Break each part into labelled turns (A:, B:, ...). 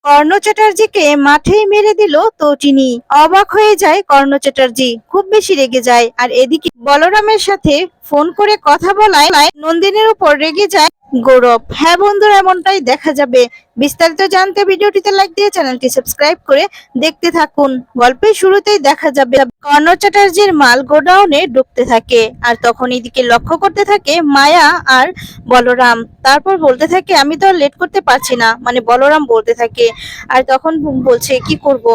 A: কর্ণ চ্যাটার্জিকে মাঠেই মেরে দিল তটিনী। অবাক হয়ে যায় কর্ণ চ্যাটার্জি, খুব বেশি রেগে যায়। আর এদিকে বলরামের সাথে ফোন করে কথা বলায় নন্দিনীর উপর রেগে যায় গৌরব। হ্যাঁ বন্ধুরা, এমনটাই দেখা যাবে। বিস্তারিত জানতে ভিডিওটিতে লাইক দিয়ে চ্যানেলটি সাবস্ক্রাইব করে দেখতে থাকুন। গল্পের শুরুতেই দেখা যাবে কর্ণ চ্যাটার্জির মাল গোডাউনে ঢুকতে থাকে, আর তখন এদিকে লক্ষ্য করতে থাকে মায়া আর বলরাম। তারপর বলতে থাকে আমি তো আর লেট করতে পারছি না, মানে বলরাম বলতে থাকে। আর তখন বলছে কি করব।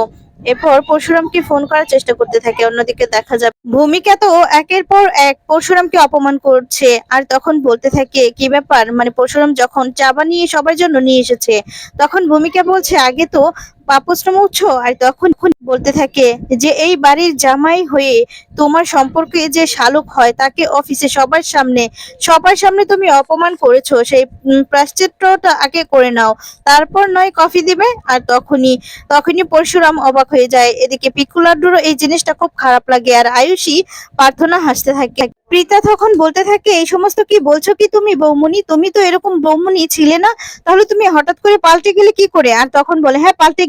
A: এরপর পরশুরামকে ফোন করার চেষ্টা করতে থাকে। অন্যদিকে দেখা যাবে ভূমিকা তো একের পর এক পরশুরামকে অপমান করছে। আর তখন বলতে থাকে কি ব্যাপার, মানে পরশুরাম যখন চা বানিয়ে সবার জন্য নিয়ে এসেছে, তখন ভূমিকা বলছে আগে তো পাপস্ত্র মুছছো। আর তখন বলতে থাকে যে এই বাড়ির জামাই হয়ে তোমার সম্পর্কে যে শালুক হয় তাকে অফিসে সবার সামনে তুমি অপমান করেছো, সেই প্রায়শ্চিত্তটা আগে করে নাও, তারপর নয় কফি দিবে। আর তখনই পরশুরাম অবাক হয়ে যায়। এদিকে পিকু লাড্ডুরও এই জিনিসটা খুব খারাপ লাগে। আর আয়ুষী প্রার্থনা হাসতে থাকে। প্রীতা তখন বলতে থাকে এই সমস্ত কি বলছো কি তুমি বৌমনি, তুমি তো এরকম বৌমনি ছিলে না, তাহলে তুমি হঠাৎ করে পাল্টে গেলে কি করে। আর তখন বলে হ্যাঁ পাল্টে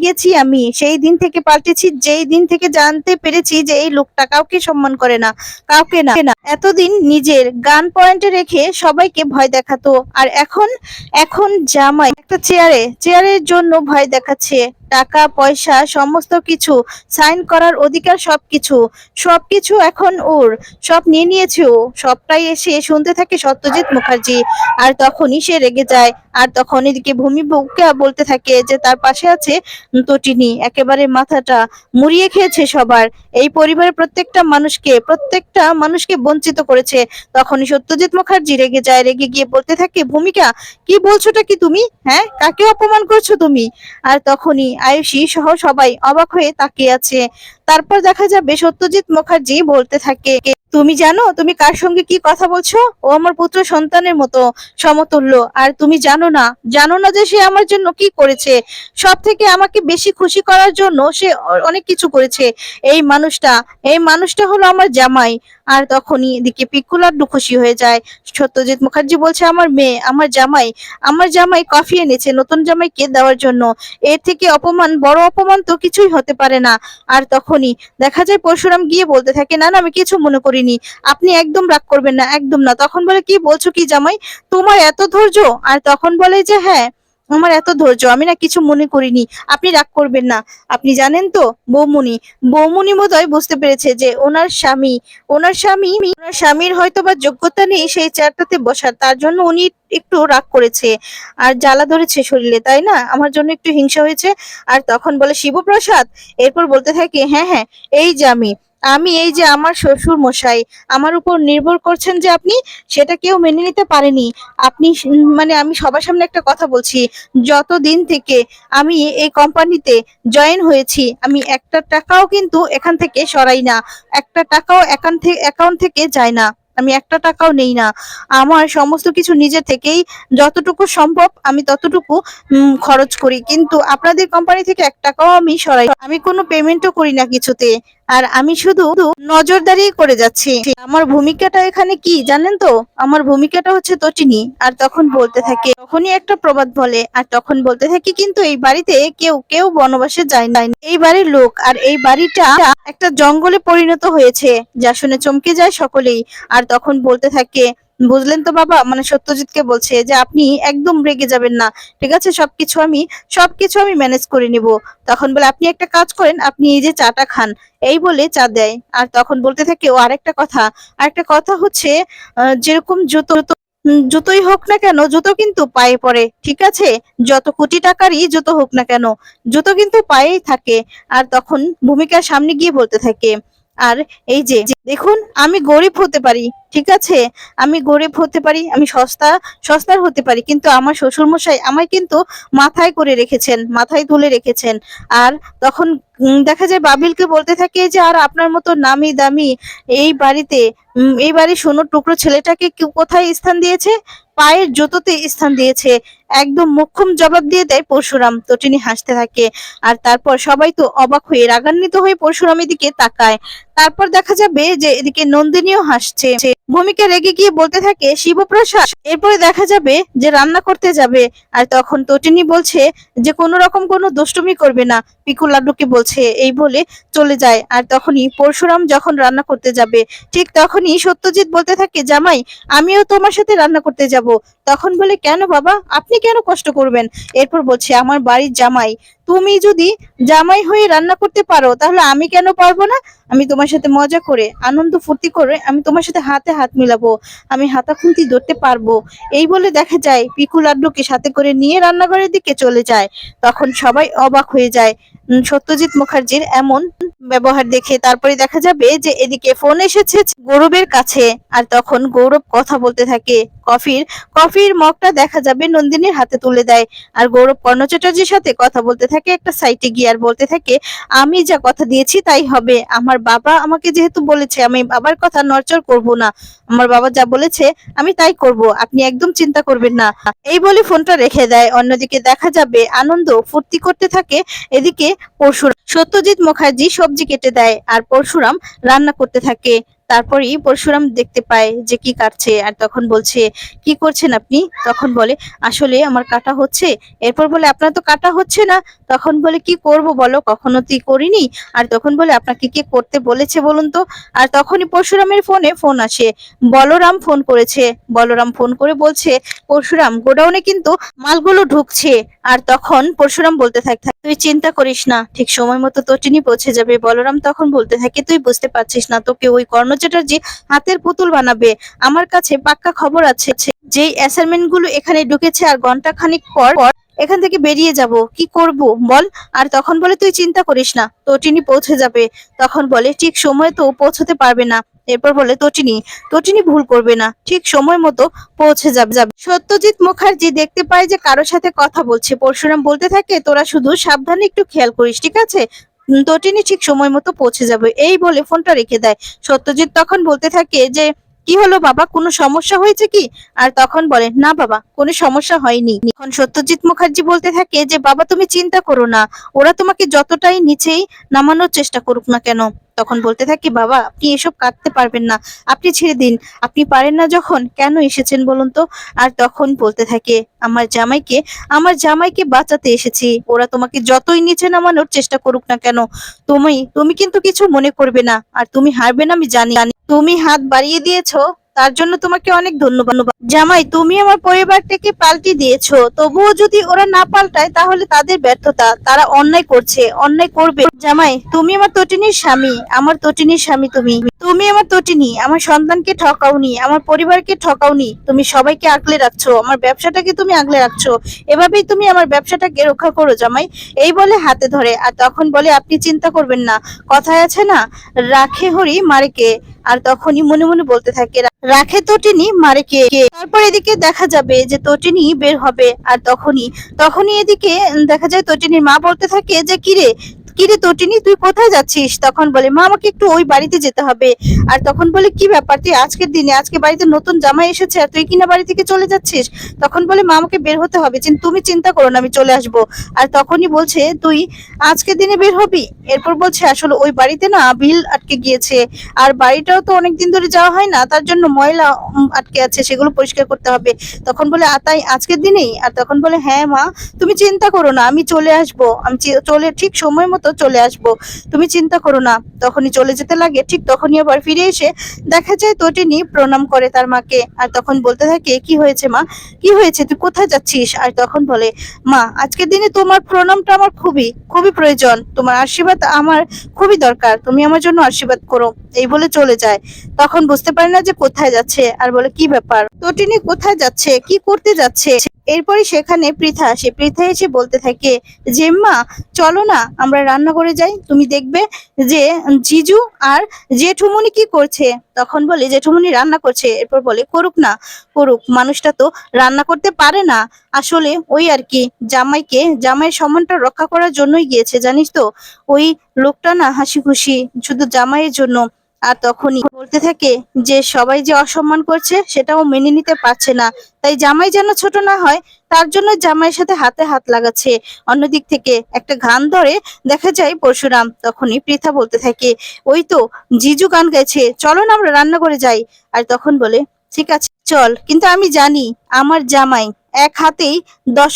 A: গেছি আমি সেই দিন থেকে পাল্টেছি যেই দিন থেকে জানতে পেরেছি যে এই লোকটা কাউকে সম্মান করে না, কাউকে না। এতদিন নিজের গান পয়েন্টে রেখে সবাইকে ভয় দেখাতো, আর এখন এখন জামাই একটা চেয়ারের জন্য ভয় দেখাচ্ছে। টাকা পয়সা সমস্ত কিছু, সাইন করার অধিকার, সবকিছু এখন ওর, সব নিয়ে নিয়েছে ও। সবটাই এসে শুনতে থাকে সত্যজিৎ মুখার্জি। আর তখনই সে রেগে যায়। আর তখন এদিকে ভূমি বউকে বলতে থাকে যে তার পাশে আছে তটিনী, একেবারে মাথাটা মুড়িয়ে খেয়েছে সবার, এই পরিবারের প্রত্যেকটা মানুষকে বঞ্চিত করেছে। তখনই সত্যজিৎ মুখার্জি রেগে যায়। রেগে গিয়ে বলতে থাকে ভূমিকা কি বলছোটা কি তুমি, হ্যাঁ কাকে অপমান করছো তুমি। আর তখনই আয়ুষী সহ সবাই অবাক হয়ে তাকিয়ে আছে। তারপর দেখা যাবে সত্যজিৎ মুখার্জি বলতে থাকে তুমি জানো তুমি কার সঙ্গে কি কথা বলছো, ও আমার পুত্র সন্তানের মতো সমতুল্য। আর তুমি জানো না যে সে আমার জন্য কি করেছে। সব থেকে আমাকে বেশি খুশি করার জন্য সে অনেক কিছু করেছে। এই মানুষটা হলো আমার জামাই। আর তখনই এদিকে পিকু লাড্ডু খুশি হয়ে যায়। সত্যজিৎ মুখার্জি বলছে আমার জামাই কফি এনেছে নতুন জামাইকে দেওয়ার জন্য, এর থেকে বড় অপমান তো কিছুই হতে পারে না। আর তখনই দেখা যায় পরশুরাম গিয়ে বলতে থাকে না না আমি কিছু মনে করিনি, আপনি একদম রাগ করবেন না, একদম না। তখন বলে কি বলছো কি জামাই, তোমার এত ধৈর্য। আর তখন বলে যে হ্যাঁ আমার এত ধৈর্য, আমি না কিছু মনে করিনি, আপনি রাগ করবেন না। আপনি জানেন তো বৌমুনি বোধহয় বুঝতে পেরেছে যে ওনার স্বামীর হয়তো বা যোগ্যতা নেই সেই চেয়ারটাতে বসার, তার জন্য উনি একটু রাগ করেছে আর জ্বালা ধরেছে শরীরে, তাই না, আমার জন্য একটু হিংসা হয়েছে। আর তখন বলে শিবপ্রসাদ। এরপর বলতে থাকে হ্যাঁ এই যে আমি এই যে আমার শ্বশুর মশাই আমার উপর নির্ভর করছেন যে আপনি, সেটা কেউ মেনে নিতে পারেনি। মানে আমি সবার সামনে একটা কথা বলছি, যতদিন থেকে আমি এই কোম্পানিতে জয়েন হয়েছি আমি একটা টাকাও কিন্তু এখান থেকে সরাই না, একটা টাকাও অ্যাকাউন্ট থেকে যায় না, আমি একটা টাকাও নেই না। আমার সমস্ত কিছু নিজে থেকেই যতটুকু সম্ভব আমি ততটুকু খরচ করি, কিন্তু আপনাদের কোম্পানি থেকে এক টাকাও আমি সরাই, আমি কোনো পেমেন্টও করি না কিছুতে। আর আমি শুধু নজরদারি করে যাচ্ছি। আমার ভূমিকাটা এখানে কি জানেন তো, আমার ভূমিকাটা হচ্ছে তটিনী। আর তখনই একটা প্রবাদ বলে। আর তখন বলতে থাকি কিন্তু এই বাড়িতে কেউ কেউ বনবাসে যায় না, এই বাড়ির লোক। আর এই বাড়িটা একটা জঙ্গলে পরিণত হয়েছে, যা শুনে চমকে যায় সকলেই। আর তখন বলতে থাকে বুঝলেন তো বাবা, মানে সত্যজিৎকে বলছে যে আপনি একদম রেগে যাবেন না, ঠিক আছে, সবকিছু আমি ম্যানেজ করে নিব। তখন বলে আপনি একটা কাজ করেন, আপনি এই যে চাটা খান, এই বলে চা দেয়। আর তখন বলতে থাকে ও আরেকটা কথা হচ্ছে যেরকম জুতোই হোক না কেন, জুতো কিন্তু পায়ে পড়ে, ঠিক আছে, যত কোটি টাকারই জুতো হোক না কেন, জুতো কিন্তু পায়েই থাকে। আর তখন ভূমিকার সামনে গিয়ে বলতে থাকে আর এই যে দেখুন আমি গরিব হতে পারি, ঠিক আছে, আমি গরিব হতে পারি, আমি সস্তার হতে পারি, কিন্তু আমার শ্বশুর মশাই আমায় কিন্তু মাথায় তুলে রেখেছেন। আর তখন দেখা যায় বাবিলকে বলতে থাকে যে আর আপনার মতো নামি দামি এই বাড়ির সোনার টুকরো ছেলেটাকে কোথায় স্থান দিয়েছে, পায়ের জুতোতে স্থান দিয়েছে। একদম মোক্ষম জবাব দিয়ে দেয় পরশুরাম। তটিনী হাসতে থাকে। আর তারপর সবাই তো অবাক হয়ে রাগান্বিত হয়ে পরশুরামের দিকে তাকায়। তারপর দেখা যাবে যে এদিকে নন্দিনীও হাসছে। ভূমিকা রেগে গিয়ে বলতে থাকে শিবপ্রসাদ। এরপরে দেখা যাবে যে রান্না করতে যাবে, আর তখন তটিনী বলছে যে কোনো রকম কোনো দুষ্টুমি করবে না, পিকু লাড্ডুকে বলছে। এই বলে চলে যায়। আর তখনই পরশুরাম যখন রান্না করতে যাবে, ঠিক তখনই সত্যজিৎ বলতে থাকে জামাই, আমিও তোমার সাথে রান্না করতে যাব। তখন বলে কেন বাবা, আপনি কেন কষ্ট করবেন? এরপর বলছে আমার বাড়ির জামাই, তুমি যদি জামাই হয়ে রান্না করতে পারো তাহলে আমি কেন পারবো না? আমি তোমার সাথে মজা করে আনন্দ ফুর্তি করে আমি তোমার সাথে হাতে হাত মিলাবো, আমি হাতা খুন্তি ধরতে পারবো। এই বলে দেখা যায় পিকু লাড্ডুকে সাথে করে নিয়ে রান্নাঘরের দিকে চলে যায়। তখন সবাই অবাক হয়ে যায় সত্যজিৎ মুখার্জির এমন ব্যবহার দেখে। তারপরে দেখা যাবে যে এদিকে ফোন এসেছে গৌরবের কাছে, আর তখন গৌরব কথা বলতে থাকে। কফির কফির মগটা দেখা যাবে নন্দিনীর হাতে তুলে দেয়। আর গৌরব কর্ণ চ্যাটার্জির সাথে কথা বলতে থাকে একটা সাইটে গিয়ে, আর বলতে থাকে আমি যা কথা দিয়েছি তাই হবে। আমার বাবা আমাকে যেহেতু বলেছে, আমি বাবার কথা নড়চড় করব না। আমার বাবা যা বলেছে আমি তাই করব, আপনি একদম চিন্তা করবেন না। এই বলে ফোনটা রেখে দেয়। অন্যদিকে দেখা যাবে আনন্দ ফুর্তি করতে থাকে। এদিকে পরশুরাম সত্যজিৎ মুখার্জি সবজি কেটে দেয়, আর পরশুরাম রান্না করতে থাকে। তারপরেই পরশুরাম দেখতে পায় যে কি কাটছে, আর তখন বলছে কি করছেন আপনি? তখন বলে আসলে আমার কাটা হচ্ছে। এরপর বলে আপনার তো কাটা হচ্ছে না। তখন বলে কি করব বলো, কখনো তুই করিনি। আর তখন বলে আপনাকে কে করতে বলেছে বলুন তো? আর তখনই পরশুরামের ফোনে ফোন আসে। বলরাম ফোন করেছে। বলরাম ফোন করে বলছে পরশুরাম গোডাউনে কিন্তু মালগুলো ঢুকছে। আর তখন পরশুরাম বলতে থাকে তুই চিন্তা করিস না, ঠিক সময় মতো তটিনী পৌঁছে যাবে। বলরাম তখন বলতে থাকে তুই বুঝতে পারছিস না, তোকে ওই কর্ণ চ্যাটার্জি হাতের পুতুল বানাবে। আমার কাছে পাক্কা খবর আছে যেই অ্যাসাইনমেন্ট গুলো এখানে ঢুকেছে আর ঘন্টা খানিক পর পর এখান থেকে বেরিয়ে যাব, কি করব বল? আর তখন বলে তুই চিন্তা করিস না, তটিনী পৌঁছে যাবে। তখন বলে ঠিক সময় তো পৌঁছতে পারবে না। এরপর বলে তটিনী তটিনী ভুল করবে না, ঠিক সময় মতো পৌঁছে যাবে। সত্যজিৎ মুখার্জি দেখতে পায় যে কারোর সাথে কথা বলছে। পরশুরাম বলতে থাকে তোরা শুধু সাবধানে একটু খেয়াল করিস, ঠিক আছে? তটিনী ঠিক সময় মতো পৌঁছে যাবে। এই বলে ফোনটা রেখে দেয়। সত্যজিৎ তখন বলতে থাকে যে কি হলো বাবা, কোনো সমস্যা হয়েছে কি? আর তখন বলে না বাবা, কোনো সমস্যা হয়নি। এখন সত্যজিৎ মুখার্জি বলতে থাকে যে বাবা তুমি চিন্তা করো না, ওরা তোমাকে যতটাই নিচেই নামানোর চেষ্টা করুক না কেন। তখন বলতে থাকি বাবা আপনি এসব কাটতে পারবেন না, আপনি ছেড়ে দিন, আপনি পারেন না যখন কেন এসেছেন বলুন তো? আর তখন বলতে থাকে আমার জামাইকে বাঁচাতে এসেছি, ওরা তোমাকে যতই নিচে নামানোর চেষ্টা করুক না কেন, তুমি কিন্তু কিছু মনে করবে না, আর তুমি হারবে না আমি জানি। তুমি হাত বাড়িয়ে দিয়েছো, তার জন্য তোমাকে অনেক ধন্যবাদ। জামাই তুমি আমার পরিবারটাকে পাল্টে দিয়েছো, তবুও যদি ওরা না পাল্টায় তাহলে তাদের ব্যর্থতা, তারা অন্যায় করছে, অন্যায় করবে। জামাই তুমি আমার তটিনীর স্বামী, আমার তটিনীর স্বামী তুমি, তুমি আমার তটিনী, আমার সন্তানকে ঠকাওনি, আমার পরিবারকে ঠকাওনি, তুমি সবাইকে আগলে রাখছো, আমার ব্যবসাটাকে তুমি আগলে রাখছো, এভাবেই তুমি আমার ব্যবসাটাকে রক্ষা করো জামাই। এই বলে হাতে ধরে। আর তখন বলে আপনি চিন্তা করবেন না, কথায় আছে না রাখে হরি মারে কে। আর তখনই মনে মনে বলতে থাকে রাখে তটিনী মারে কে। তারপর এদিকে দেখা যাবে যে তটিনী বের হবে। আর তখনই তখনই এদিকে দেখা যায় তটিনীর মা বলতে থাকে যে কিরে কিরে তটিনী তুই কোথায় যাচ্ছিস? তখন বলে মা আমাকে একটু ওই বাড়িতে যেতে হবে। আর তখন বলে কি ব্যাপার, তুই আজকের দিনে আজকে বাড়িতে নতুন জামাই এসেছে আর তুই কিনা বাড়ি থেকে চলে যাচ্ছিস? তখন বলে মা আমাকে বের হতে হবে, তুমি চিন্তা করো না আমি চলে আসবো। আর তখনই বলছে তুই আজকের দিনে বের হবি? এরপর বলছে আসলে ওই বাড়িতে না বিল আটকে গিয়েছে, আর বাড়িটাও তো অনেকদিন ধরে যাওয়া হয় না, তার জন্য ময়লা আটকে আছে, সেগুলো পরিষ্কার করতে হবে। তখন বলে তাই আজকের দিনেই? আর তখন বলে হ্যাঁ মা তুমি চিন্তা করো না, আমি চলে আসবো, আমি চলে ঠিক সময় মতো চলে আসবো, তুমি চিন্তা করো না। তখনই চলে যেতে লাগে। ঠিক তখনই আবার ফিরে এসে দেখা যায় তটিনী প্রণাম করে তার মাকে। আর তখন বলতে থাকে কি হয়েছে মা, কি হয়েছে, তুই কোথায় যাচ্ছিস? আর তখন বলে মা আজকের দিনে তোমার প্রণামটা আমার খুবই খুবই প্রয়োজন, তোমার আশীর্বাদ আমার খুবই দরকার, তুমি আমার জন্য আশীর্বাদ করো। এই বলে চলে যায়। তখন বুঝতে পারে না যে কোথায় যাচ্ছে, আর বলে কি ব্যাপার তটিনী কোথায় যাচ্ছে, কি করতে যাচ্ছে। এরপরে সেখানে পৃথা আসে। পৃথা এসে বলতে থাকে যে মা চলো না আমরা রান্না করে যাই, তুমি দেখবে যে জিজু আর জেঠুমনি কি করছে। তখন বলে জেঠুমনি রান্না করছে। এরপর বলে করুক না, করুক, মানুষটা তো রান্না করতে পারে না, আসলে ওই আর কি জামাইয়ের সম্মানটা রক্ষা করার জন্যই গিয়েছে, জানিস তো ওই লোকটা না হাসি খুশি শুধু জামাইয়ের জন্য, আর তখনই বলতে থাকে যে সবাই যে অসম্মান করছে সেটাও মেনে নিতে পারছে না, তাই জামাই যেন ছোট না হয় তার জন্য জামাইয়ের সাথে হাতে হাত লাগাচ্ছে। অন্যদিক থেকে একটা গান ধরে দেখা যায় পরশুরাম। তখনই পৃথা বলতে থাকে, ওই তো জিজু গান গাইছে, চলো না আমরা রান্নাঘরে যাই। আর তখন বলে, ঠিক আছে চল, কিন্তু আমি জানি আমার জামাই এক হাতেই দশ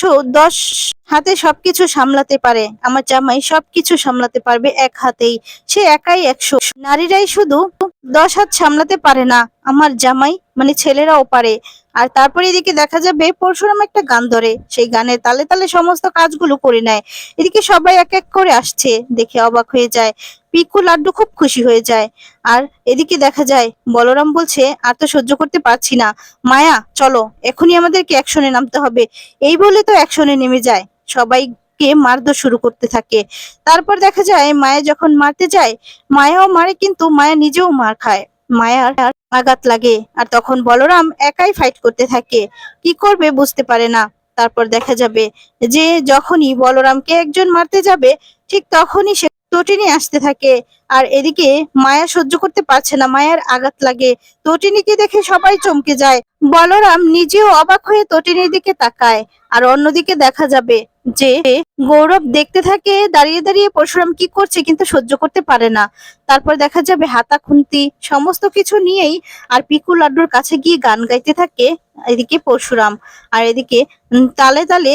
A: হাতে সবকিছু সামলাতে পারে। আমার জামাই সবকিছু সামলাতে পারবে এক হাতেই, সে একাই 100। নারীরাই শুধু 10 হাত সামলাতে পারে না, আমার জামাই মানে ছেলেরাও পারে। আর তারপরে এদিকে দেখা যাবে পরশুরাম একটা গান ধরে, সেই গানের তালে তালে সমস্ত কাজগুলো করে নেয়। এদিকে সবাই এক এক করে আসছে, দেখে অবাক হয়ে যায়। পিকু লাড্ডু খুব খুশি হয়ে যায়। আর এদিকে দেখা যায় বলরাম বলছে, আর তো সহ্য করতে পারছি না, মায়া চলো এখনই আমাদেরকে অ্যাকশনে নামতে হবে। এই বলে তো অ্যাকশনে নেমে যায়, সবাইকে মারধর শুরু করতে থাকে। তারপর দেখা যায় মায়া যখন মারতে যায়, মায়াও মারে কিন্তু মায়া নিজেও মার খায়, মায়ার আঘাত লাগে। আর তখন বলরাম একাই ফাইট করতে থাকে, কি করবে বুঝতে পারে না। তারপর দেখা যাবে যে যখনই বলরামকে একজন মারতে যাবে, ঠিক তখনই সে তটিনী আসতে থাকে। আর এদিকে মায়া সহ্য করতে পারছে না, মায়ার আঘাত লাগে। তটিনীকে দেখে সবাই চমকে যায়, বলরাম নিজেও অবাক হয়ে তটিনীর দিকে তাকায়। আর অন্যদিকে দেখা যাবে যে গৌরব দেখতে থাকে দাঁড়িয়ে দাঁড়িয়ে পরশুরাম কি করছে, কিন্তু সহ্য করতে পারে না। তারপর দেখা যাবে হাতা খুন্তি সমস্ত কিছু নিয়েই আর পিকু লাড্ডুর কাছে গিয়ে গান গাইতে থাকে এদিকে পরশুরাম। আর এদিকে তালে তালে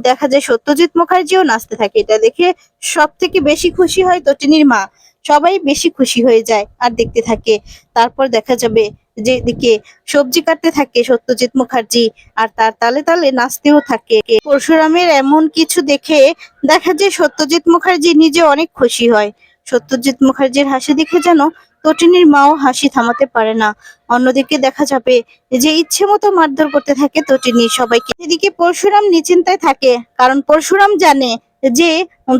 A: দেখা যায় সত্যজিৎ মুখার্জিও নাচতে থাকে। এটা দেখে সব থেকে বেশি খুশি হয় তটিনীর মা, সবাই বেশি খুশি হয়ে যায় আর দেখতে থাকে। তারপর দেখা যাবে যে এদিকে সবজি কাটতে থাকে সত্যজিৎ মুখার্জি, আর তার তালে তালে নাচতেও থাকে। পরশুরামের এমন কিছু দেখে দেখা যায় সত্যজিৎ মুখার্জি নিজে অনেক খুশি হয়। সত্যজিৎ মুখার্জির হাসি দেখে যেন তটিনীর মাও হাসি থামাতে পারে না। অন্যদিকে দেখা যাবে যে ইচ্ছে মতো মারধর করতে থাকে তটিনী সবাইকে। এদিকে পরশুরাম নিশ্চিন্তায় থাকে, কারণ পরশুরাম জানে যে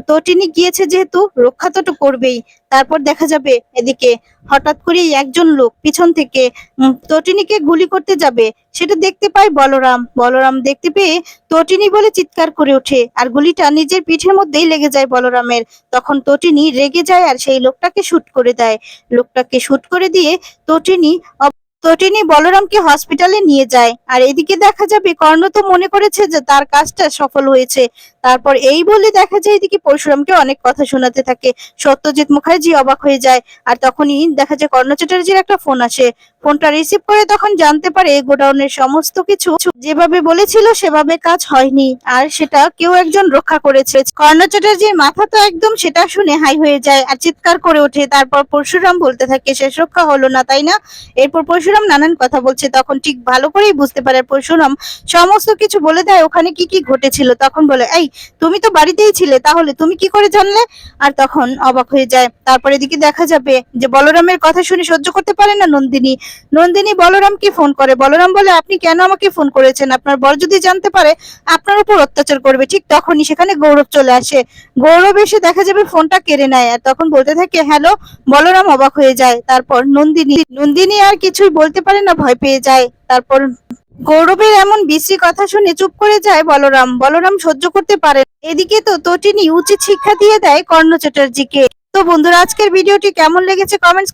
A: তটিনী গিয়েছে যেহেতু রক্ষা তো করবেই। তারপর দেখা যাবে এদিকে হঠাৎ করে একজন লোক পিছন থেকে তটিনীকে গুলি করতে যাবে, সেটা দেখতে পায় বলরাম। বলরাম দেখতে পেয়ে তটিনী বলে চিৎকার করে ওঠে, আর গুলিটা নিজের পিঠের মধ্যেই লেগে যায় বলরামের। তখন তটিনী রেগে যায় আর সেই লোকটাকে শুট করে দেয়। লোকটাকে শুট করে দিয়ে তটিনী তটিনী বলরামকে হসপিটালে নিয়ে যায়। আর এদিকে দেখা যাবে কর্ণ তো মনে করেছে যে তার কাজটা সফল হয়েছে। তারপর এই বলে দেখা যায় এদিকে পরশুরামকে অনেক কথা শোনাতে থাকে। সত্যজিৎ মুখার্জি অবাক হয়ে যায়। আর তখনই দেখা যায় কর্ণ চ্যাটার্জির একটা ফোন আসে। ফোনটা রিসিভ করে তখন জানতে পারে গোডাউনের সমস্ত কিছু যেভাবে বলেছিল সেভাবে কাজ হয়নি, আর সেটা কেউ একজন রক্ষা করেছে। কর্ণ চ্যাটার্জির মাথা তো একদম সেটা শুনে হাই হয়ে যায় আর চিৎকার করে ওঠে। তারপর পরশুরাম বলতে থাকে, শেষ রক্ষা হলো না তাই না? এরপর পরশুরাম নানান কথা বলছে, তখন ঠিক ভালো করেই বুঝতে পারে পরশুরাম সমস্ত কিছু বলে দেয় ওখানে কি কি ঘটেছিল। তখন বলে, এই তুমি তো বাড়িতেই ছিলে, তাহলে তুমি কি করে জানলে? আর তখন অবাক হয়ে যায়। তারপর এদিকে দেখা যাবে যে বলরামের কথা শুনে সহ্য করতে পারে না নন্দিনী। নন্দিনী বলরামকে ফোন করে, বলরাম বলে, আপনি কেন আমাকে ফোন করেছেন? আপনার বর যদি জানতে পারে আপনার উপর অত্যাচার করবে। ঠিক তখনই সেখানে গৌরব চলে আসে। গৌরব এসে দেখা যাবে ফোনটা কেড়ে নেয় আর তখন বলতে থাকে, হ্যালো। বলরাম অবাক হয়ে যায়। তারপর নন্দিনী আর কিছুই বলতে পারে না, ভয় পেয়ে যায়। তারপর গৌরবের এমন বিশ্রী কথা শুনে চুপ করে যায় বলরাম। বলরাম সহ্য করতে পারে না। এদিকে তো তটিনী উচিত শিক্ষা দিয়ে দেয় কর্ণ চ্যাটার্জিকে। তো বন্ধুরা, আজকের ভিডিওটি কেমন লেগেছে কমেন্টস